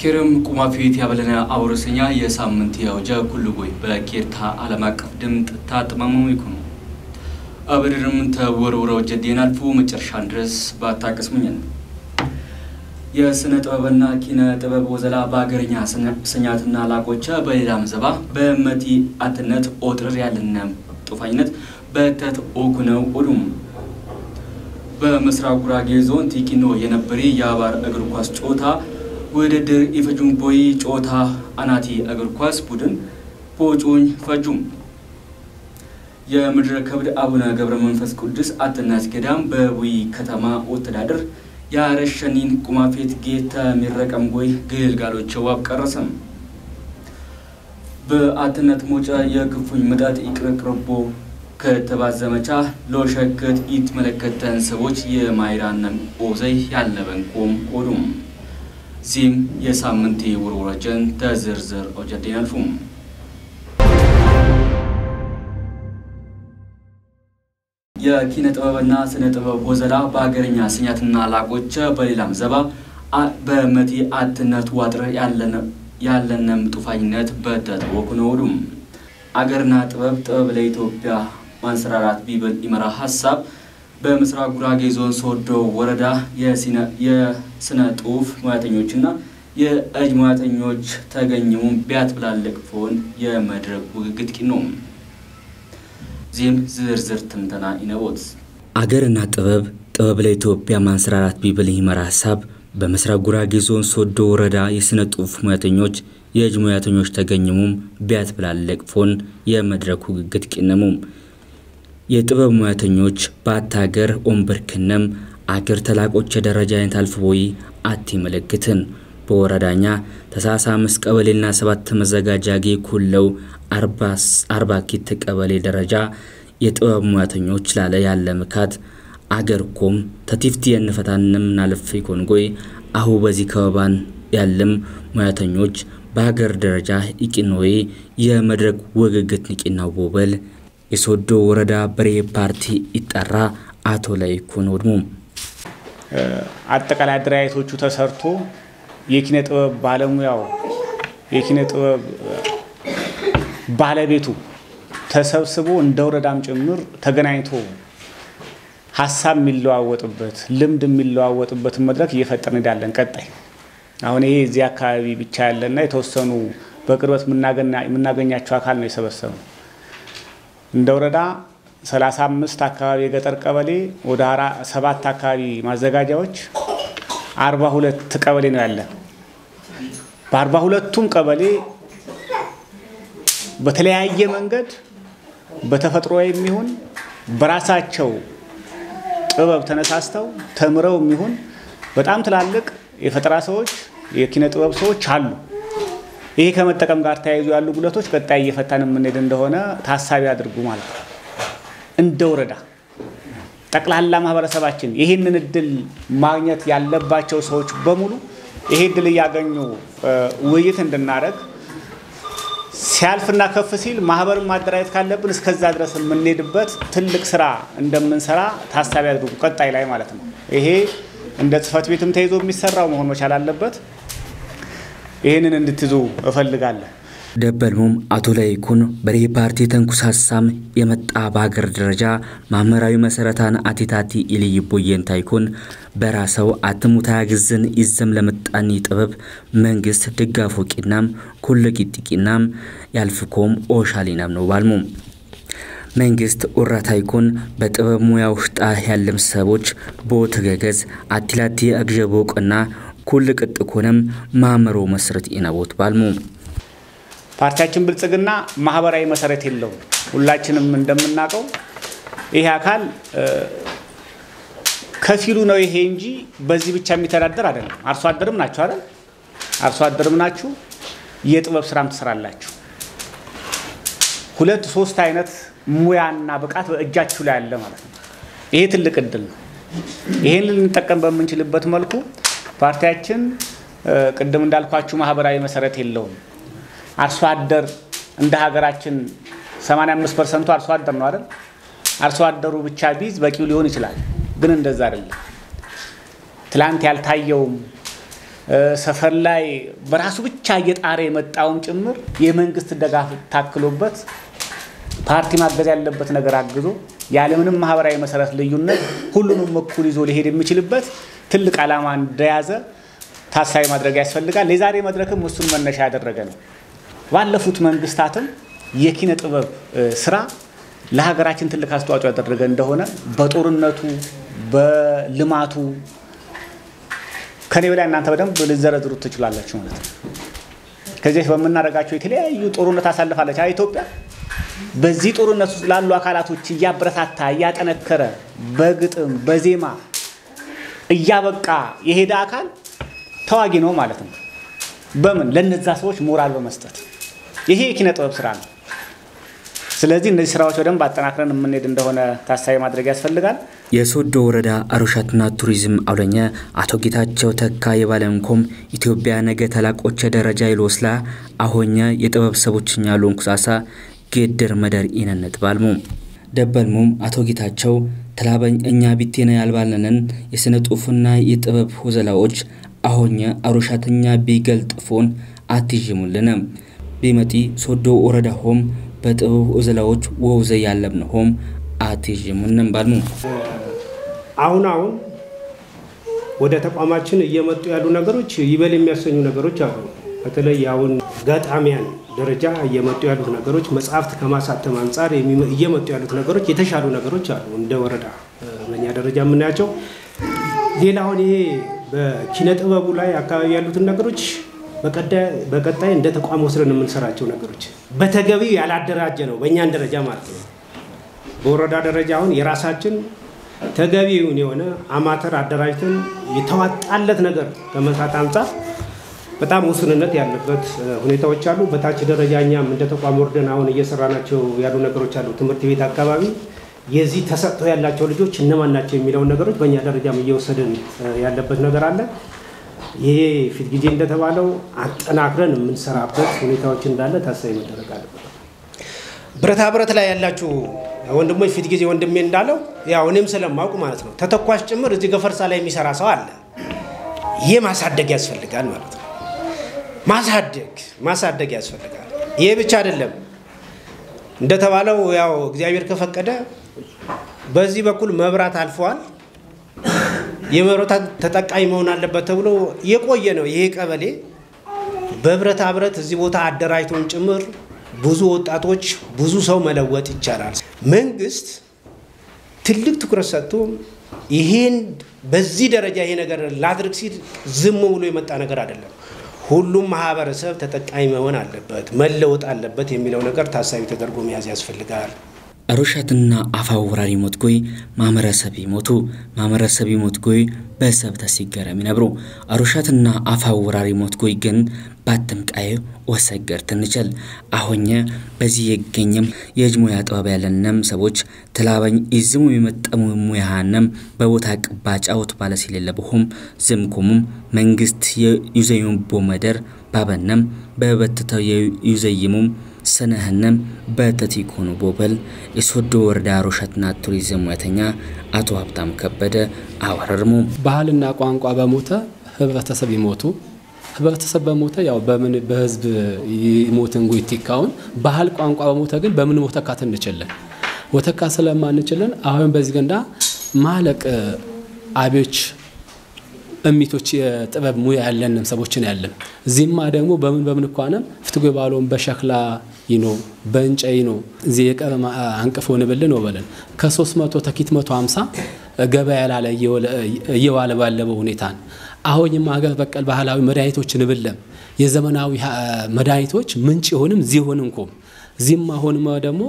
كرم كومافيت يابلنا أورسنيا يسامنتي أوجا كل بوي بكيرتا على مكف دمت تاتمامو يكونو أبررم تورورو جدينا الفو مترشان درس باتاكس منين يا سنة أبنا كنا تبب وزلا باغرنيا سنياتنا لاقوچا بيلام زبا بمتي أتنت أوتر يالنم طفاينت بتت أوكنو أدوم بمسرع ጉራጌ ዞን ቲኪኖ የነበረ ያባር እግር ኳስ ጨዋታ ውድድር ኢፈጁም ቦይ ጨዋታ አናቲ እግር ኳስ ቡድን ፖጩኝ ፈጁም የምድረ ከብድ አቡነ ገብረ መንፈስ ቅዱስ አጥናስ ገዳም በቡይ ከተማ ወተዳደር ያረሸኒን ቁማፌት ጌታ ሚረቀም ጎይ ግልጋሎቸው አብቀረሰም በአጥነት ሞጫ የክፉኝ መዳት ይቅርቅርቦ ከተባዘመቻ ሎሸከት ኢት መለከተን ሰዎች የማይራነም ኦዘይ ያለበንቆም ቆዱም ዚም የሳምንቴ ወሮራጀን ተዝርዝር ኦጀዲናልፉም የኪነ ጥበብና ስነ ጥበብ ወዘላ በአገርኛ ስኛትና ላቆቸ በሌላም ዘባ በመቲ አትነት ዋጥረ ያለነም ጡፋኝነት በተተወኩነውዱም አገርና ጥበብ ለኢትዮጵያ ማንሰራራት ቢበል ይመራ ሐሳብ በምስራቅ ጉራጌ ዞን ሶዶ ወረዳ የስነ ጥበብ ሙያተኞችና የእጅ ሙያተኞች ተገኘው ቢያት ብላለቅፎን የመድረክ ውግግት ቂኖ ዚም ዝርዝር ትንተና ይነቦት አገርና ጥበብ ለኢትዮጵያ ማንሰራራት ቢበል ይመራ ሐሳብ በምስራቅ ጉራጌ ዞን ሶዶ ወረዳ የስነ ጥበብ ሙያተኞች የእጅ ሙያተኞች ተገኘሙም ቢያት ብላለቅፎን የመድረክ ውግግት ቂነሙም የጥበብ ሙያተኞች ባታገር ኦምበርክነም አገር ተላቆች ደረጃን ታልፈውይ አቲ መለክትን በወረዳኛ ተሳሳ መስቀበልና 7 መዘጋጃጌ ኩለው 40 ኪት ቀበሌ ደረጃ የጥበብ ሙያተኞች ላለ ያለ መካት አገርኮም ተቲፍቲ የነፈታንም ናልፍ ይኮንጎይ አሁ በዚህ ከባን ያለም ሙያተኞች በአገር ደረጃ ይቂኖይ የመድረክ ወግግት ንቂናው ቦበል የሶዶ ወረዳ በሬ ፓርቲ ይጣራ አቶ ላይኩን ወድሙም አጠቃላይ ድራይቶቹ ተሰርቶ የኪነ ጥበብ ባለሙያው የኪነ ጥበብ ባለቤቱ ተሰብስቦ እንደ ወረዳም ጭምር ተገናኝቶ ሐሳብ የሚለዋወጥበት ልምድ የሚለዋወጥበት መድረክ እየፈጠርን እንዳለን ቀጣይ አሁን ይሄ እዚህ አካባቢ ብቻ ያለና የተወሰኑ በቅርበት ምናገኛቸው አካል ነው የሰበሰበው እንደ ወረዳ 35 አካባቢ የገጠር ቀበሌ ወደ 7 አካባቢ ማዘጋጃዎች 42 ቀበሌ ነው ያለ በ42ቱም ቀበሌ በተለያየ መንገድ በተፈጥሮ የሚሆን በራሳቸው ጥበብ ተነሳስተው ተምረው የሚሆን በጣም ትላልቅ የፈጠራ ሰዎች የኪነ ጥበብ ሰዎች አሉ ይሄ ከመጠቀም ጋር ተያይዞ ያሉ ጉለቶች ቀጣይ እየፈታን ምንሄድ እንደሆነ ታሳቢ አድርጉ ማለት ነው እንደ ወረዳ ጠቅላላ ማህበረሰባችን ይሄንን እድል ማግኘት ያለባቸው ሰዎች በሙሉ ይሄ እድል ያገኙ ውይይት እንድናረግ ሲያልፍና ከፍ ሲል ማህበር ማደራጀት ካለብን እስከዛ ድረስ ምንሄድበት ትልቅ ስራ እንደምንሰራ ታሳቢ አድርጉ ቀጣይ ላይ ማለት ነው ይሄ እንደ ጽፈት ቤትም ተይዞ የሚሰራው መሆን መቻል አለበት ይሄንን እንድትዙ እፈልጋለሁ ደበልሙም አቶ ላይኩን በሬ ፓርቲ ተንኩሳሳም የመጣ ባገር ደረጃ ማመራዊ መሰረታን አቲታቲ ኢሊይቦየን ታይኩን በራሰው አትሙታ ግዝን ይዘም ለመጣኒ ጥበብ መንግስት ድጋፎ ቂናም ኩልቂጥቂናም ያልፍኮም ኦሻሊናም ነው ባልሙም መንግስት ኦራታይኩን በጥበብ ሙያ ውስጥ ያለም ሰዎች ቦተገገዝ አቲላቲ አግጀቦቅና ኩል ቅጥኮነም ማመሮ መስረት ይናቦት ባልሙ ፓርቲያችን ብልጽግና ማህበራዊ መሰረት የለው ሁላችንም እንደምናቀው ይሄ አካል ከፊሉ ነው ይሄ እንጂ በዚህ ብቻ የሚተዳደር አይደለም አርሶ አደርም ናችሁ አይደል አርሶ አደርም ናችሁ የጥበብ ስራም ትሰራላችሁ 2-3 አይነት ሙያና ብቃት በእጃችሁ ላይ ያለ ማለት ነው ይሄ ትልቅ እድል ነው ይሄን ልንጠቀም በመንችልበት መልኩ ፓርቲያችን ቅድም እንዳልኳችሁ ማህበራዊ መሰረት የለውም አርሶ አደር እንደ ሀገራችን 85% አርሶ አደር ነው አይደል አርሶ አደሩ ብቻ ቢዝ በቂው ሊሆን ይችላል ግን እንደዛ አይደለም ትላንት ያልታየው ሰፈር ላይ በራሱ ብቻ እየጣረ የመጣውን ጭምር የመንግስት ደጋፍ ታክሎበት ፓርቲ ማገዝ ያለበት ነገር አግዞ ያለምንም ማህበራዊ መሰረት ልዩነት ሁሉንም እኩል ይዞ ሊሄድ የሚችልበት ትልቅ ዓላማ እንደያዘ ታሳቢ ማድረግ ያስፈልጋል። ለዛሬ መድረክም እሱን መነሻ ያደረገ ነው። ባለፉት መንግስታትም የኪነ ጥበብ ስራ ለሀገራችን ትልቅ አስተዋጽኦ ያደረገ እንደሆነ በጦርነቱ በልማቱ ከኔ በላይ እናንተ በደንብ ልዘረዝሩት ትችላላችሁ ማለት ነው። ከዚህ በመናረጋቸው የተለያዩ ጦርነት አሳልፋለች ኢትዮጵያ። በዚህ ጦርነት ውስጥ ላሉ አካላቶች ያበረታታ ያጠነከረ በግጥም በዜማ እያበቃ የሄደ አካል ተዋጊ ነው ማለት ነው። በምን ለነዛ ሰዎች ሞራል በመስጠት ይሄ የኪነ ጥበብ ስራ ነው። ስለዚህ እነዚህ ስራዎች ወደም ባጠናክረን የምንሄድ እንደሆነ ታሳቢ ማድረግ ያስፈልጋል። የሶዶ ወረዳ አሮሻትና ቱሪዝም አውለኛ አቶ ጌታቸው ተካ የባለንኮም ኢትዮጵያ ነገ ተላቆቸ ደረጃ ይሎስላ አሆኛ የጥበብ ሰቦችኛ ሎንኩሳሳ ጌደር መደር ኢነነት ባልሙ ደበልሙም አቶ ጌታቸው ተላበኝ እኛ ቢቴና ያልባልነን የስነ ጽሁፍና የጥበብ ወዘላዎች አሆኛ አሮሻተኛ ቢገልጥፎን አትጅሙልነ ቢመቲ ሶዶ ወረዳ ሆም በጥበብ ወዘላዎች ወውዘ ያለብነሆም አትጅሙንም ባልሙ አሁን ወደ ተቋማችን እየመጡ ያሉ ነገሮች ይበል የሚያሰኙ ነገሮች አሉ። በተለይ አሁን ጋጣሚያን ደረጃ እየመጡ ያሉት ነገሮች መጽሐፍት ከማሳተም አንፃር እየመጡ ያሉት ነገሮች የተሻሉ ነገሮች አሉ እንደ ወረዳ በእኛ ደረጃ የምናያቸው። ሌላው ይሄ በኪነ ጥበቡ ላይ አካባቢ ያሉት ነገሮች በቀጣይ እንደ ተቋም ወስደን የምንሰራቸው ነገሮች በተገቢው ያላደራጀ ነው በእኛን ደረጃ ማለት ነው። በወረዳ ደረጃ አሁን የራሳችን ተገቢውን የሆነ አማተር አደራጅተን የተዋጣለት ነገር ከመስራት አንፃር በጣም ውስንነት ያለበት ሁኔታዎች አሉ። በታች ደረጃኛም እንደ ተቋም ወርደን አሁን እየሰራናቸው ያሉ ነገሮች አሉ። ትምህርት ቤት አካባቢ የዚህ ተሰጥቶ ያላቸው ልጆች እነማን ናቸው የሚለው ነገሮች በእኛ ደረጃም እየወሰደን ያለበት ነገር አለ። ይሄ ፊት ጊዜ እንደተባለው አጠናክረን የምንሰራበት ሁኔታዎች እንዳለ ታሳቢ መደረግ አለበት። ብረታ ብረት ላይ ያላችሁ ወንድሞች ፊት ጊዜ ወንድሜ እንዳለው ያው እኔም ስለማውቅ ማለት ነው ተተኳሽ ጭምር እዚህ ገፈርሳ ላይ የሚሰራ ሰው አለ። ይሄ ማሳደግ ያስፈልጋል ማለት ነው። ማሳደግ ያስፈልጋል። ይሄ ብቻ አይደለም እንደተባለው ያው እግዚአብሔር ከፈቀደ በዚህ በኩል መብራት አልፏል። የመብራት ተጠቃሚ መሆን አለበት ተብሎ የቆየ ነው። ይሄ ቀበሌ በብረታ ብረት እዚህ ቦታ አደራጅቶን ጭምር ብዙ ወጣቶች ብዙ ሰው መለወጥ ይቻላል። መንግስት ትልቅ ትኩረት ሰጥቶ ይሄን በዚህ ደረጃ ይሄ ነገር ላድርግ ሲል ዝም ብሎ የመጣ ነገር አይደለም። ሁሉም ማህበረሰብ ተጠቃሚ መሆን አለበት መለወጥ አለበት የሚለው ነገር ታሳቢ ተደርጎ መያዝ ያስፈልጋል። አሮሻትና አፋውራሪ ሞትጎይ ማመረሰቢ ሞትጎይ በሰብ ተሲገረም ይነብሩ አሮሻትና አፋውራሪ ሞትጎይ ግን ባትምቃይ ወሰገር ትንቸል አሆኘ በዚህ የገኘም የጅሙያ ጥበብ ያለንም ሰዎች ተላባኝ ይዝሙ የመጠሙ ሙያሃንም በቦታ ቅባጫውት ባለሲለለበሁም ዝምኩሙም መንግስት የዩዘዩም ቦመደር ባበነም በበተተው የዩዘይሙም ሰነህነም በተቲኮኑ ቦበል የሶዶ ወረዳ አሮሻትና ቱሪዝም ሙያተኛ አቶ ሀብታም ከበደ አወረርሙ ባህልና ቋንቋ በሞተ ህብረተሰብ ይሞቱ ህብረተሰብ በሞተ ያው በምን በህዝብ ይሞትን ጉይቲካውን ባህል ቋንቋ በሞተ ግን በምን ወተካት እንችላለን ወተካ ስለማንችልን አሁን በዚህ ገንዳ ማለቅ አቤዎች እሚቶች የጥበብ ሙያ ያለንም ሰዎችን ያለን ዚማ ደግሞ በምን እንኳንም ፍትጎ ባሎም በሸክላ ይኖ በእንጨይ ነው እዚ የቀረማ አንቀፎን በለን ወበለን ከ300 ተኪት 150 ገበያ ያላለ እየዋለ ባለበው ሁኔታን አሁንም ሀገር በቀል ባህላዊ መድኃኒቶችን ብለም የዘመናዊ መድኃኒቶች ምንጭ ይሆንም ዚሆንንኮም ዚማ ሆንም ደግሞ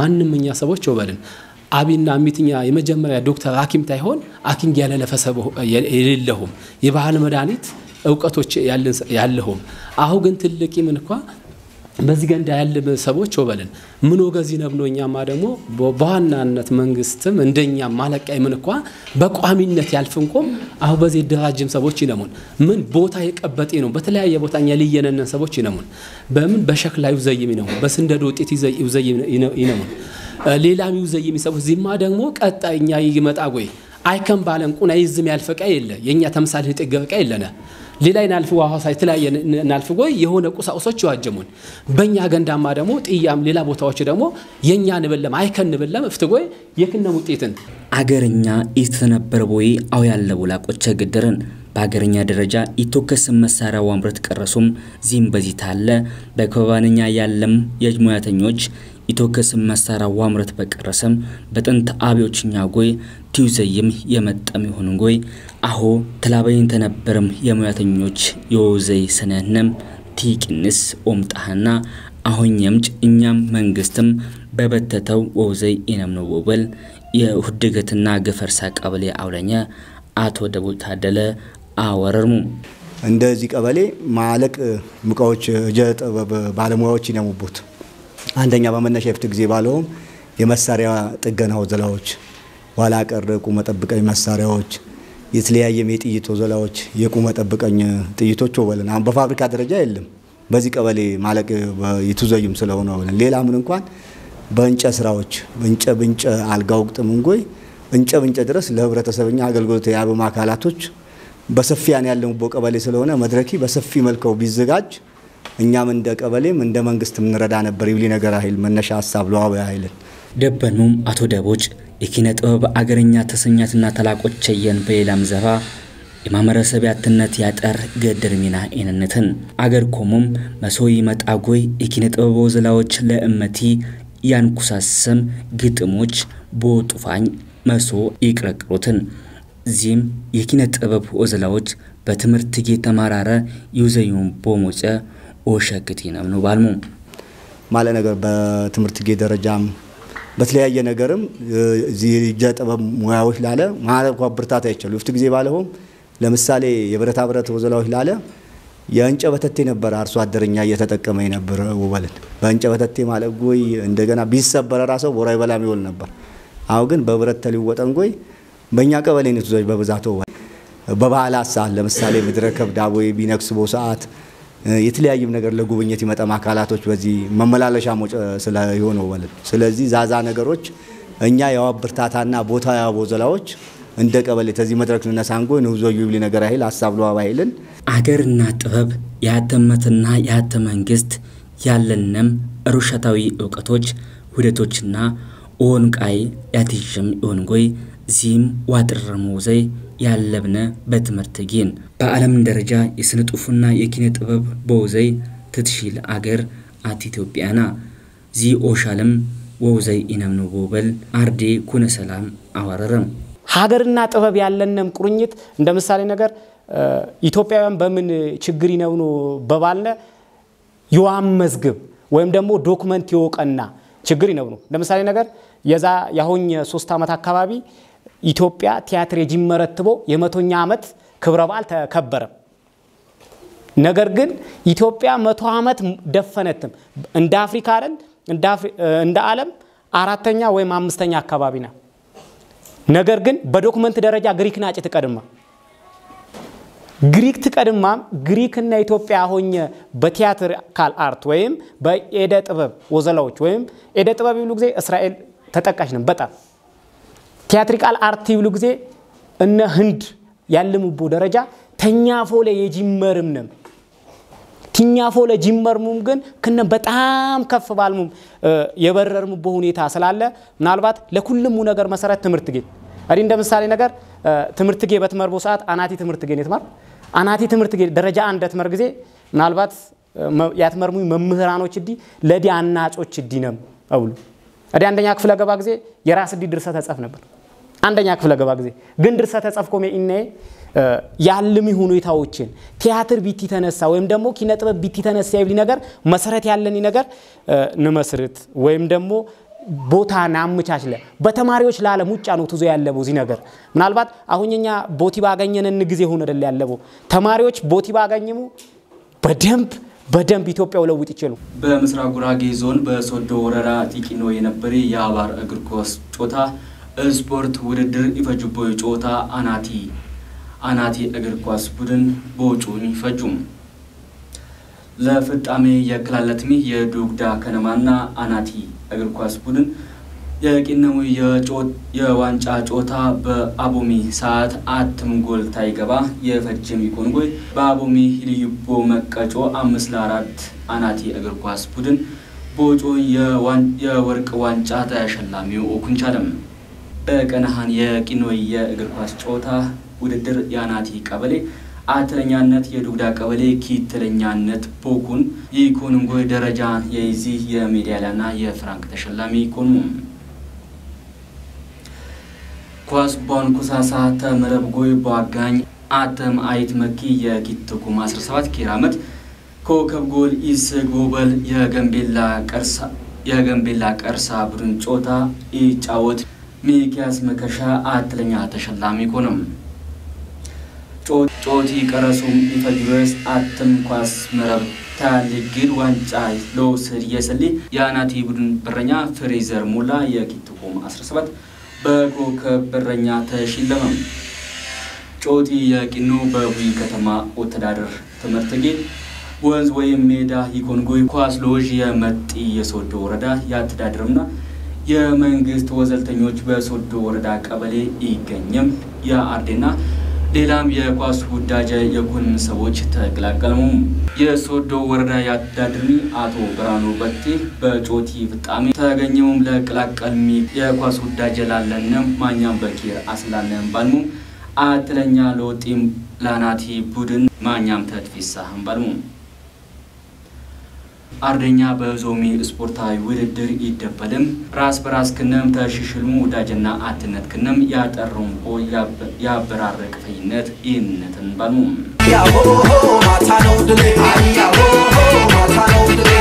ማንኛኛ ሰዎች ወበለን አቢና ሚትኛ የመጀመሪያ ዶክተር ሐኪም ታይሆን ሐኪም ያለ ለፈሰብ የሌለሁም የባህል መድኃኒት ዕውቀቶች ያለሁም አሁ ግን ትልቅ ይምንኳ በዚህ ገንዳ ያለ ሰዎች ወበለን ምን ወገዚ ነብኖኛማ ደግሞ በዋናነት መንግስትም እንደኛ ማለቃይ ምንኳ በቋሚነት ያልፍንቆም አሁ በዚህ ደራጅም ሰዎች ይነሙን ምን ቦታ የቀበጤ ነው በተለያየ ቦታኛ ለየነነን ሰዎች ይነሙን በምን በሸክላዩ ዘይም ነው በስንደዶ ውጤት ይዘይም ይነሙን ሌላም ይዘይም ሰዎች ዚማ ደግሞ ቀጣይኛ ይመጣ ጎይ አይከም ባለን ቁና ይዝም ያልፈቀ የለ የኛ ተምሳሌ ተገበቀ የለና ሌላይን አልፍ ዋሃሳ የተለያየ ናልፍ ጎይ የሆነ ቁሳቁሶች ይዋጀሙን በእኛ ገንዳማ ደግሞ ጥያም ሌላ ቦታዎች ደግሞ የኛ ንበለም አይከን ንበለም እፍትጎይ የክነ ውጤትን አገርኛ ኢስተነበር ቦይ አው ያለው ላቆቸ ግድርን በአገርኛ ደረጃ ኢቶከስ መሳሪያ ዋምረት ቀረሱም ዚም በዚህ ታለ በኮባንኛ ያለም የጅሙያተኞች ኢቶከስ መሳሪያ ዋምረት በቀረሰም በጥንት አብዮችኛ ጎይ ቲውዘይም የመጣም ይሁን ጎይ አሁ ተላበይን ተነበርም የሙያተኞች የወዘይ ሰነንም ቲቅንስ ኦምጣህና አሁንየምጭ እኛም መንግስትም በበተተው ወዘይ ኢነምነው ወበል የሁድገትና ገፈርሳ ቀበሌ አውለኛ አቶ ደቡ ታደለ አወረርሙ እንደዚህ ቀበሌ ማለቅ ሙቃዎች ጀጠበብ ባለሙያዎች ይነሙቡት አንደኛ በመነሻ የፍት ጊዜ ባለው የመሳሪያ ጥገናው ዘላዎች ዋላ ቀር ቁመ ጠብቀኝ መሳሪያዎች የተለያየ የጥይት ዘላዎች የቁመ ጠብቀኝ ጥይቶች ወበልና አሁን በፋብሪካ ደረጃ የለም በዚህ ቀበሌ ማለቅ ይቱዘይም ስለሆነ ወበልና ሌላ ምን እንኳን በእንጨ ስራዎች በእንጨ አልጋውቅጥም እንጎይ እንጨ ድረስ ለህብረተሰብኛ አገልግሎት ያበ ማካላቶች በሰፊያን ያለው በቀበሌ ስለሆነ መድረኪ በሰፊ መልከው ቢዘጋጅ እኛም እንደ ቀበሌም እንደ መንግስትም እንረዳ ነበር ይብሊ ነገር አይል መነሻ ሐሳብ ለዋው ያይል ደበኑም አቶ ደቦጭ የኪነ ጥበብ አገርኛ ተሰኛትና ተላቆች የን በሌላም ዘፋ የማመረሰብ ያትነት ያጠር ገደር ሚና እነነትን አገር ኮሙም መሶይ መጣጎይ የኪነ ጥበብ ወዘላዎች ለእመቲ ያንኩሳሰም ግጥሞች ቦጡፋኝ መሶ ይቅረቅሩትን ዚም የኪነ ጥበብ ወዘላዎች በትምርት ተማራረ ይውዘዩም ቦሞጨ ኦሸክቲናም ነው ባልሙ ማለ ነገር በትምርት ደረጃም በተለያየ ነገርም እዚ ጀጠበብ ሙያዎች ላለ ማለት ወብርታታ ይችላል ፍት ጊዜ ባለው ለምሳሌ የብረታ ብረት ወዘላዎች ላለ የእንጨ በተቴ ነበር አርሶ አደረኛ እየተጠቀመ ነበር ወበልን በእንጨ በተቴ ማለት ጎይ እንደገና ቢሰበረ ራሱ ወራይ በላም ይወል ነበር አው ግን በብረት ተሊወጠን ጎይ በእኛ ቀበሌ ነው ተዘይ በብዛቱ በባህላሳ ለምሳሌ ምድረከብ ዳቦይ ቢነክስቦ ሰዓት የተለያየም ነገር ለጉብኝት ይመጣ ማካላቶች በዚህ መመላለሻ ሞጭ ስለሆነው ማለት ስለዚህ ዛዛ ነገሮች እኛ ያወብርታታና ቦታ ያቦዘላዎች እንደ ቀበሌ ተዚህ መድረክ ለነሳንጎ ነው ዞዩ ይብሊ ነገር አይል ሐሳብ ነው አባይልን አገርና ጥበብ ያተመተና ያተመንግስት ያለንም ሩሻታዊ ዕውቀቶች ውደቶችና ኦንቃይ ያትጅም ኦንጎይ ዚም ዋጥረሙ ዘይ ያለብነ በትምርት ጊን በአለም ደረጃ የስነጡፍና የኪነ ጥበብ በወዘይ ትትሽል አገር አት ኢትዮጵያና ዚ ኦሻለም ወዘይ ኢነምኑ ቦበል አርዴ ኩነ ሰላም አወረረም ሀገርና ጥበብ ያለንም ቁርኝት እንደምሳሌ ነገር ኢትዮጵያውያን በምን ችግር ይነውኑ በባልነ ይዋም መዝግብ ወይም ደግሞ ዶክመንት ይወቀና ችግር ይነውኑ እንደምሳሌ ነገር የዛ ያሆኝ 3 አመት አካባቢ ኢትዮጵያ ቲያትር የጅመረትቦ የ100ኛ አመት ክብረ በዓል ተከበረ ነገር ግን ኢትዮጵያ 100 አመት ደፈነትም እንደ አፍሪካ አይደል እንደ ዓለም አራተኛ ወይ አምስተኛ አካባቢ ነው ነገር ግን በዶክመንት ደረጃ ግሪክ ናጭ ተቀድማ ግሪክ ተቀድማ ግሪክና ኢትዮጵያ ሆኘ በቲያትር ካል አርት ወይም በኤደ ጥበብ ወዘላዎች ወይም ኤደ ጥበብ ይሉ ጊዜ እስራኤል ተጠቃሽ ነው በጣም ቲያትሪካል አርት ይብሉ ጊዜ እነ ህንድ ያለሙቦ ደረጃ ተኛፎ ለየጂመርም ነው ቲኛፎ ለጂመርሙም ግን ከነ በጣም ከፍ ባልሙም የበረርሙቦ ሁኔታ ስላለ ምናልባት ለኩልሙ ነገር መሰረት ትምርት ጌ አዲ እንደምሳሌ ነገር ትምርት ጌ በትመርቦ ሰዓት አናቲ ትምርት ጌ ነትማር አናቲ ትምርት ጌ ደረጃ 1 ተመር ጊዜ ምናልባት ያትመርሙ መምህራኖች ዲ ለዲ አናጾች ዲ ነው አውሉ አዲ አንደኛ ክፍለ ገባ ጊዜ የራስ ዲ ድርሰት ተጻፍ ነበር አንደኛ ክፍለ ገባ ጊዜ ግን ድርሰት ተጻፍኮ ኢኔ ያልሚ ሁኔታዎችን ቲያትር ቢቲ ተነሳ ወይም ደግሞ ኪነ ጥበብ ቢቲ ተነሳ ይብሊ ነገር መሰረት ያለኒ ነገር ንመስርት ወይም ደግሞ ቦታ ናምቻችለ በተማሪዎች ለዓለም ውጫ ነው ተዞ ያለበው እዚ ነገር ምናልባት አሁንኛ ቦቲ ባገኘነን ጊዜ ሆነ አይደል ያለበው ተማሪዎች ቦቲ ባገኘሙ በደንብ ኢትዮጵያው ለውጥ ይችላል በምስራቅ ጉራጌ ዞን በሶዶ ወረዳ ቲቂኖ የነበረ የአባር እግር ኳስ ጮታ ስፖርት ውድድር ይፈጅቦ ጮታ አናቲ እግር ኳስ ቡድን ቦጩን ይፈጁም ለፍጣሜ የክላለትሚ የዱግዳ ከነማና አናቲ እግር ኳስ ቡድን የቂነሙ የዋንጫ ጮታ በአቦሚ ሰዓት አትም ጎል ታይገባ የፈጀም ይኮንጎይ በአቦሚ ልዩቦ መቀጮ 5-4 አናቲ እግር ኳስ ቡድን ቦጮ የወርቅ ዋንጫ ተሸላሚው ኦኩንቻለም በቀናሃን የቂኖይ የእግር ኳስ ጮታ ውድድር ያናቲ ቀበሌ አትለኛነት የዱግዳ ቀበሌ ኪትለኛነት ቦኩን ይኮንጎይ ደረጃን የዚህ የሜዳሊያና የፍራንክ ተሸላሚ ይኮኑ ኳስ ባንኩሳሳ ተመረብ ጎይ ባጋኝ አተም አይት መኪ የኪትኩም 17 ኪራመት ኮከብ ጎል ኢስጎበል የገንቤላ ቀርሳ ቡድን ጮታ ኢጫወት ሚኪያስ መከሻ አትለኛ ተሸላሚ ኮነም ጮቲ ቀረሱም ኢፈጅበስ አተም ኳስ መረብ ታሊግድ ዋንጫ ሎስር የሰሊ ያናቲ ቡድን በረኛ ፍሬዘር ሙላ የኪትኩም 17 በኮከብ በረኛ ተሽለመም ጮቲ የቂኑ በቡይ ከተማ ወተዳደር ትምህርት ቤት ወንዝ ወይም ሜዳ ይኮንጎይ ኳስ ሎጅ የመጥ የሶዶ ወረዳ ያተዳደርና የመንግስት ወዘልተኞች በሶዶ ወረዳ ቀበሌ ይገኝም ያአርዴና ሌላም የኳስ ውዳጀ የኩን ሰዎች ተቀላቀሉ የሶዶ ወረዳ ያተዳድርኒ አቶ ብራኑ በቴ በጮቲ ፍጣሚ ተገኘውም ለቀላቀልሚ የኳስ ውዳጀ ላለንም ማኛም በኪር አስላለን ባልሙ አትለኛ ሎጢም ላናቲ ቡድን ማኛም ተጥፊሳህም ባልሙ አርደኛ በዞሚ ስፖርታዊ ውድድር ይደበልም ራስ በራስ ከነም ተሽሽልሙ ውዳጀና አትነት ከነም ያጠሩም ቦይ ያበራረቅ ፈይነት ኢነትን ባልሙ ያሆ ማታነው ድሌ ያሆ ማታነው ድሌ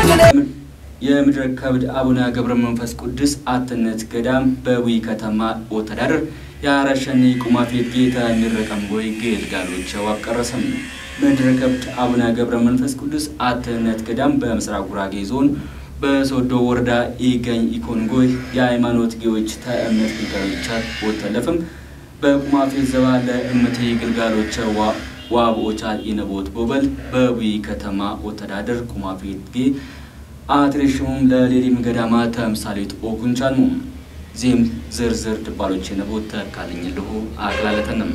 የምድረ ከብድ አቡነ ገብረ መንፈስ ቅዱስ አትነት ገዳም በዊ ከተማ ወተዳደር ያረሸኒ ቁማፊት ጌታ የሚረቀም ጎይ ገልጋሎች ዋቀረሰም ምድረ ከብድ አቡነ ገብረ መንፈስ ቅዱስ አትነት ገዳም በምስራቅ ጉራጌ ዞን በሶዶ ወረዳ ይገኝ ኢኮንጎይ የሃይማኖት ጌዎች ተእምነት ግልጋሎች ወተለፈም በቁማፊት ዘባለ እምቲ ግልጋሎች ዋቦቻ ይነቦት ቦበል በዊ ከተማ ወተዳደር ቁማፊት ጌ አትሪሽሙም ለሌሊም ገዳማ ተምሳሌት ኦኩንቻኑ ዜም ዝርዝር ድባሎች የነቦት ተካልኝልሁ አቅላለተንም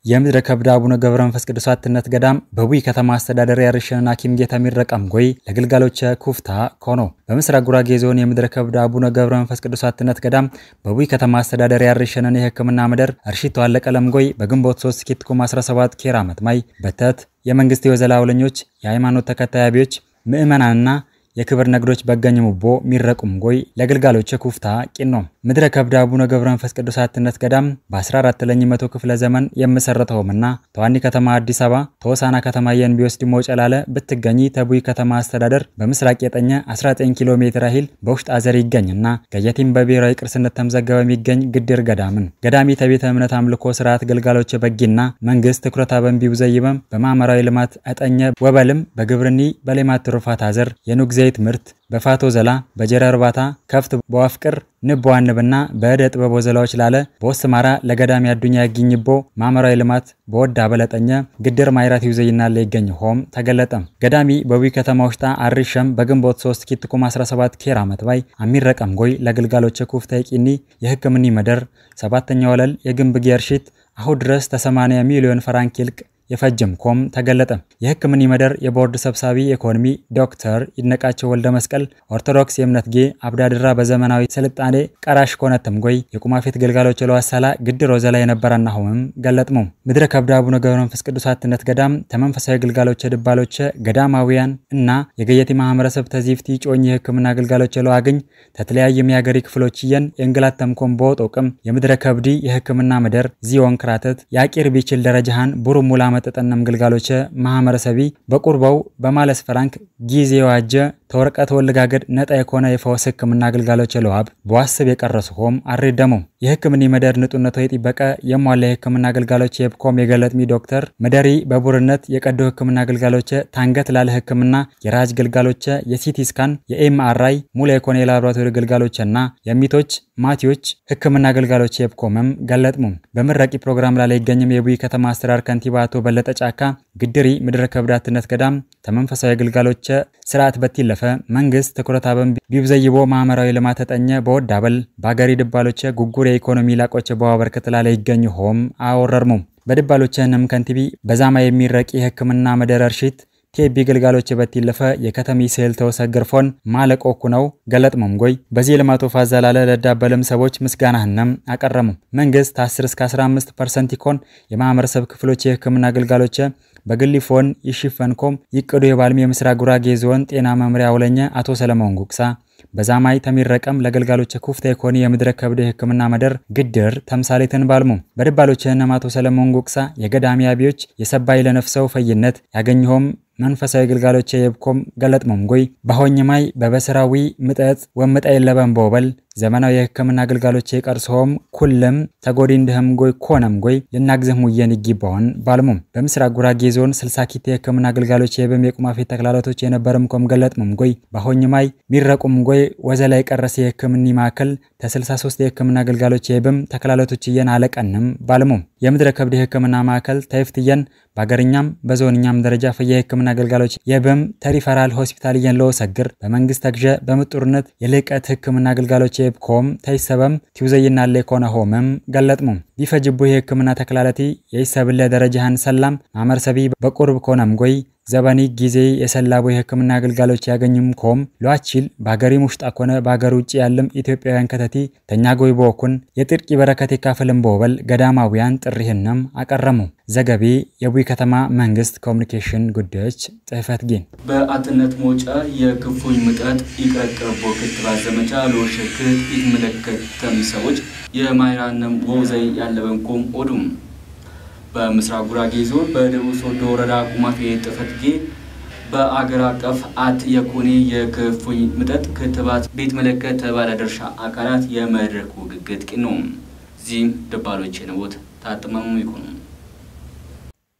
የምድረ ከብድ አቡነ ገብረ መንፈስ ቅዱስ አትነት ገዳም በቡይ ከተማ አስተዳደር ያርሽና ኪም ጌታ የሚረቀም ጎይ ለግልጋሎች ኩፍታ ኮኖ በምስራቅ ጉራጌ ዞን የምድረ ከብድ አቡነ ገብረ መንፈስ ቅዱስ አትነት ገዳም በቡይ ከተማ አስተዳደር ያርሽና የሕክምና መደር አርሽቶ አለቀለም ጎይ በግንቦት 3 ኪትኩም 17 ኪራመት ማይ በተት የመንግስት የወዘላውለኞች የሃይማኖት ተከታዮች ምእመናንና የክብር ነግዶች በገኝሙቦ ሚረቁም ጎይ ለግልጋሎች ኩፍታ ቂኖ ምድረ ከብድ አቡነ ገብረ መንፈስ ቅዱስ አትነት ገዳም በ14ኛው ክፍለ ዘመን የመሰረተውምና ተዋኒ ከተማ አዲስ አበባ ተወሳና ከተማ የንቢወስድ ሞጨላለ ብትገኝ ተቡይ ከተማ አስተዳደር በምስራቅ የጠኘ 19 ኪሎ ሜትር ያህል በውሽጥ አዘር ይገኝና ገየቲም በብሔራዊ ቅርስነት ተመዘገበ የሚገኝ ግድር ገዳምን ገዳሚ ተቤተ እምነት አምልኮ ስርዓት ግልጋሎች በጊና መንግስት ትኩረታ በንቢው ዘይበም በማህበራዊ ልማት አጠኘ ወበልም በግብርኒ በሌማት ትሩፋት አዘር የኑግዜ ትምርት በፋቶ ዘላ በጀረርባታ ከፍት በዋፍቅር ንቧንብና በእደ ጥበብ ወዘላዎች ላለ በወስማራ ለገዳም ያዱኛ ያግኝቦ ማመራዊ ልማት በወዳ በለጠኛ ግድር ማይራት ይውዘይና ለይገኝ ሆም ተገለጠም ገዳሚ በዊ ከተማ ውሽጣ አርሽም በግንቦት 3 ኪትኩም 17 ኪራመት ባይ አሚረቀም ጎይ ለግልጋሎች ኩፍታ ይቂኒ የሕክምኒ መደር 7ኛ ወለል የግንብ ጊርሽት አሁ ድረስ 80 ሚሊዮን ፍራንክ ይልቅ የፈጀም ኮም ተገለጠ የሕክምኒ መደር የቦርድ ሰብሳቢ ኢኮኖሚ ዶክተር ይነቃቸው ወልደ መስቀል ኦርቶዶክስ የእምነት ጌ አብዳድራ በዘመናዊ ስልጣኔ ቀራሽ ኮነተም ጎይ የቁማፊት ግልጋሎች ለዋሳላ ግድር ወዘላ የነበረና ሆምም ገለጥሙ ምድረ ከብድ አቡነ ገብረ መንፈስ ቅዱስ አትነት ገዳም ተመንፈሳዊ ግልጋሎች ድባሎች ገዳማውያን እና የገየቲ ማህበረሰብ ተዚፍቲ ጮኝ የሕክምና ግልጋሎች ለዋግኝ ተተለያየ የሚያገሪ ክፍሎች የእንግላት ተምኮም ቦጦቅም የምድረ ከብዲ የሕክምና መደር ዚዮን ክራተት ያቂር ቢችል ደረጃሃን ቡሩሙላ መጠጠንም ግልጋሎች ማህበረሰቢ በቁርባው በማለስ ፍራንክ ጊዜ ዋጀ ተወርቀት ወልጋገድ ነጣ የኮነ የፈውስ ሕክምና ግልጋሎች ለዋብ በዋስብ የቀረሱ ሆም አሬደሙ የሕክምኒ መደር ንጡነቱ የጥበቀ የሟላ የሕክምና ግልጋሎች የብኮም የገለጥሚ ዶክተር መደሪ በቡርነት የቀዶ ሕክምና ግልጋሎች ታንገት ላለ ሕክምና የራጅ ግልጋሎች የሲቲ ስካን የኤምአርአይ ሙሉ የኮነ የላብራቶሪ ግልጋሎችና የሚቶች ማቲዎች ሕክምና ግልጋሎች የብኮምም ገለጥሙ በመረቂ ፕሮግራም ላይ ይገኝም የቡይ ከተማ አስተዳደር ከንቲባ አቶ በለጠ ጫካ ግድሪ ምድረ ከብድ አትነት ገዳም ተመንፈሳዊ ግልጋሎች ስርዓት በትይለፈ መንግስት ትኩረት አበም ቢብዘይቦ ማህበራዊ ልማት ተጠኘ በወዳበል ባገሪ ድባሎች ጉጉር የኢኮኖሚ ላቆች በዋበርከት ላይ ይገኙ ሆም አወረርሙ በድባሎችንም ከንቲቢ በዛማ የሚረቂ ህክምና መደረርሽት ቴቢ ግልጋሎች በትይለፈ የከተሚ ሴል ተወሰግርፎን ማለቆኩ ነው ገለጥሞም ጎይ በዚህ ልማቱ ፋዛላለ ለዳበለም ሰዎች ምስጋናህንም አቀረሙ መንግስት 10 እስከ 15% ይኮን የማህበረሰብ ክፍሎች የህክምና ግልጋሎች በግሊፎን ይሽፈንኮም ይቅዱ የባልሚ የምስራቅ ጉራጌ ዞን ጤና መምሪያ አውለኛ አቶ ሰለሞን ጉክሳ በዛማይ ተሚረቀም ለገልጋሎች ኩፍታ ኢኮኒ የምድረ ከብደ ህክምና መደር ግድር ተምሳሌትን ባልሙ በድባሎችና አቶ ሰለሞን ጉክሳ የገዳሚ አቢዎች የሰባይ ለነፍሰው ፈይነት ያገኘውም መንፈሳዊ ግልጋሎች የብኮም ገለጥሞም ጎይ በሆኝማይ በበስራዊ ምጠት ወመጣይ ለበን ቦበል ዘመናዊ የህክምና ግልጋሎች የቀርሶም ኩልም ተጎዲ እንደህም ጎይ ኮነም ጎይ ለናግዘም ወየን ይግባውን ባልሙ በምስራቅ ጉራጌ ዞን 60 ኪት የህክምና ግልጋሎች የበም የቁማፌት ተክላላቶች የነበረም ኮም ገለጥሞም ጎይ በሆኝማይ ሚረቁም ጎይ ወዘላይ ቀረሰ የህክምኒ ማከል ተ63 የህክምና ግልጋሎች የበም ተክላላቶች የን አለቀንም ባልሙ የምድረ ከብደ ህክምና ማከል ታይፍትየን ባገርኛም በዞንኛም ደረጃ ፈየ ህክምና ግልጋሎች የበም ተሪፈራል ሆስፒታል የንለው ሰግር በመንግስት ተግጀ በመጥሩነት የልቀት ህክምና ግልጋሎች የብኮም ታይሰበም ቲውዘይና ለኮነ ሆመም ገለጥሙ ቢፈጅቡ የህክምና ተክላለቲ የይሰብለ ደረጃህን ሰላም ማመርሰቢ በቁርብ ኮነም ጎይ ዘባኒ ጊዜ የሰላቦ የህክምና ግልጋሎች ያገኙም ኮም ሏቺል ባገሪ ሙሽጣ ኮነ ባገር ውጪ ያለም ኢትዮጵያውያን ከተቲ ተኛጎይ ቦኩን የጥርቂ በረከት ይካፈልም ቦበል ገዳማውያን ጥሪህንም አቀረሙ ዘገቢ የቡይ ከተማ መንግስት ኮሙኒኬሽን ጉዳዮች ጽህፈት ጊን በአጥነት ሞጫ የክፉኝ ምጣት ይቀርቅርቦ ክትባት ዘመቻ ለወሸክት ይመለከት ተሚሰዎች የማይራንም ወውዘይ ያለበንኮም ኦዱም በምስራቅ ጉራጌ ዞን በደቡብ ሶዶ ወረዳ ቁማፌ ጥፈትጌ በአገር አቀፍ አት የኮኔ የክፉኝ ምጣት ክትባት ቤት መለከት ባለድርሻ አካላት የመድረኩ ግግት ነው ዚም ደባሎች ነውት ታጥመሙ ይኩኑ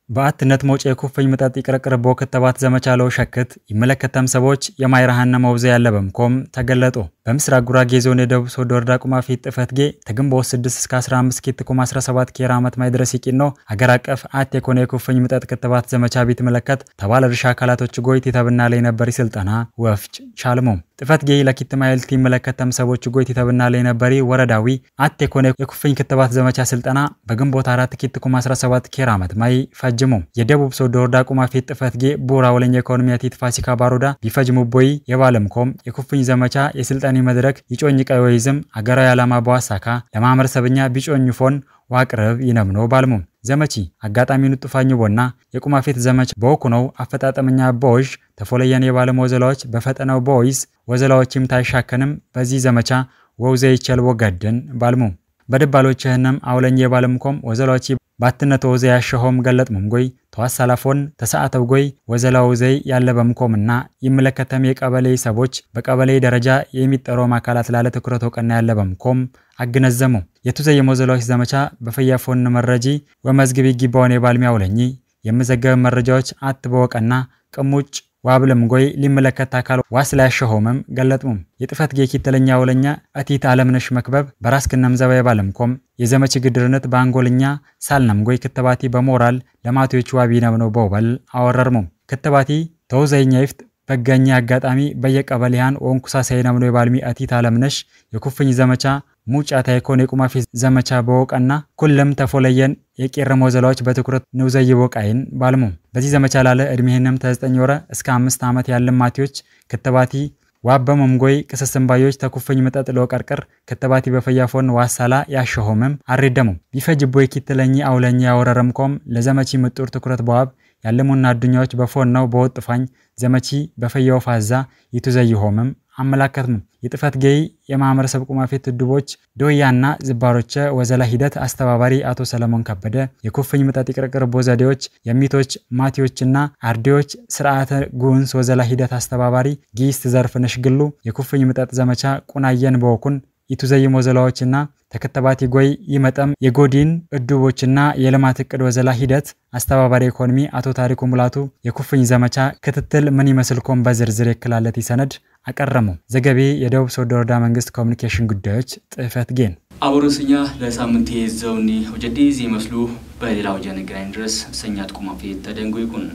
በአጥነት ሞጫ የኩፍኝ ምጣት ይቀርቅርቦ ክትባት ዘመቻ ለወሸክት ይመለከተም ሰዎች የማይራሃና መውዘይ ያለበንኮም ተገለጡ በምስራቅ ጉራጌ ዞን የደቡብ ሶዶ ወረዳ ቁማፌ ጥፈትጌ ተግንቦት 6 እስከ 15 ኪትኩም 17 ኬራ ዓመት ማይድረስ ይቂኖ አገር አቀፍ አት የኮኔ የኩፍኝ ምጣት ክትባት ዘመቻ ቤት መለከት ተባለድርሻ አካላቶች ጎይት ይተብና ላይ ነበር ስልጣና ወፍጭ ቻልሞ ጥፈትጌ ለኪት ማይልቲ ይመለከተም ሰዎች ጎይት ይተብና ላይ ነበር ወረዳዊ አት የኮኔ የኩፍኝ ክትባት ዘመቻ ስልጣና በግንቦት 4 ኪትኩም 17 ኬራ ዓመት ማይ ፈጅሙ የደቡብ ሶዶ ወረዳ ቁማፌ ጥፈትጌ ቡራ ወለኛ ኢኮኖሚያቲት ፋሲካ ባሮዳ ቢፈጅሙ ቦይ የባለምኮም የኩፍኝ ዘመቻ የስልጣኒ መድረክ ይጮኝ ቀይወይዝም አገራዊ ዓላማ በዋሳካ ለማህበረሰብኛ ቢጮኝፎን ዋቅረብ ይነምኖ ባልሙ ዘመቺ አጋጣሚኑ ጥፋኝ ቦና የቁማፌት ዘመቻ በወኩነው አፈጣጠመኛ ቦዥ ተፎለየን የባለሙ ወዘላዎች በፈጠነው ቦይዝ ወዘላዎችም ታይሻከንም በዚህ ዘመቻ ወውዘይ ይቸልቦ ገደን ባልሙ በድባሎችህንም አውለኝ የባለምኮም ወዘላዎች ባትነቶ ወዘይ ያሸሆም ገለጥሙም ጎይ ተዋሳላፎን ተሰዓተው ጎይ ወዘላው ዘይ ያለበምኮምና ይመለከተም የቀበሌ ሰቦች በቀበሌ ደረጃ የሚጠሩ ማካላት ላለ ትኩረት ወቀና ያለበምኮም አግነዘሙ የቱዘይ የሞዘላዎች ዘመቻ በፈያፎን መረጂ ወመዝግብ ይግባውን የባልሚ አውለኝ የመዘገበ መረጃዎች አትበወቀና ቅሙጭ ዋብለም ጎይ ሊመለከት አካል ዋስላ ያሸሆምም ገለጥሙም የጥፈት ጌኪተለኛ አውለኛ አቲት ዓለምነሽ መክበብ በራስከነም ዘባይ ባለምኮም የዘመች ግድርነት በአንጎልኛ ሳልነም ጎይ ክትባቲ በሞራል ለማቶች ዋቢ ነው ቦበል አወረርሙ ክትባቲ ተውዘይኛ ይፍት በጋኛ አጋጣሚ በየቀበሌያን ወንኩሳ ሳይነም ነው የባልሚ አቲት ዓለምነሽ የኩፍኝ ዘመቻ ሙጫታ የኮኔ ቁማፌ ዘመቻ በወቀና ኩለም ተፎለየን የቄረሞ ዘላዎች በትኩረት ነው ዘይቦቃይን ባልሙ በዚህ ዘመቻ ላለ እድሜህንም ተ9 ወረ እስከ 5 ዓመት ያለማቲዎች ክትባቲ ዋበመምጎይ ከሰሰምባዮች ተኩፍኝ መጠጥ ለወቀርቀር ክትባቲ በፈያፎን ዋሳላ ያሸሆመም አሬደሙ ቢፈጅቦ ይኪተለኝ አውለኛ ያወረረምኮም ለዘመቺ ምጥር ትኩረት በዋብ ያለሙና አዱኛዎች በፎን ነው በወጥፋኝ ዘመቺ በፈያው ፋዛ ይቱዘይሆመም አመላከትሙ የጥፈት ገይ የማህበረሰብ ቁማፌት ድቦች ዶያና ዝባሮች ወዘላ ሂደት አስተባባሪ አቶ ሰለሞን ከበደ የኩፍኝ ምጣት ይቀርቅር ቦዛዴዎች የሚቶች ማቲዎችና አርዲዎች ስርዓተ ጉንስ ወዘላ ሂደት አስተባባሪ ጊስት ዘርፍነሽ ግሉ የኩፍኝ ምጣት ዘመቻ ቁናየን በወኩን ይቱዘይ ሞዘላዎችና ተከተባቲ ጎይ ይመጣም የጎዲን እድቦችና የልማት እቅድ ወዘላ ሂደት አስተባባሪ ኢኮኖሚ አቶ ታሪኩ ሙላቱ የኩፍኝ ዘመቻ ክትትል ምን ይመስልኮም በዝርዝር ይከላለት ይሰነድ አቀረሙ ዘገቢ የደቡብ ሶዶ ወረዳ መንግስት ኮሙኒኬሽን ጉዳዮች ጽህፈት ጌን አብሮስኛ ለሳምንት የዘውኒ ወጀዲ ይመስሉ በሌላው ጀነግራን ድረስ ሰኛት ቁማፌ ተደንጎ ይኩን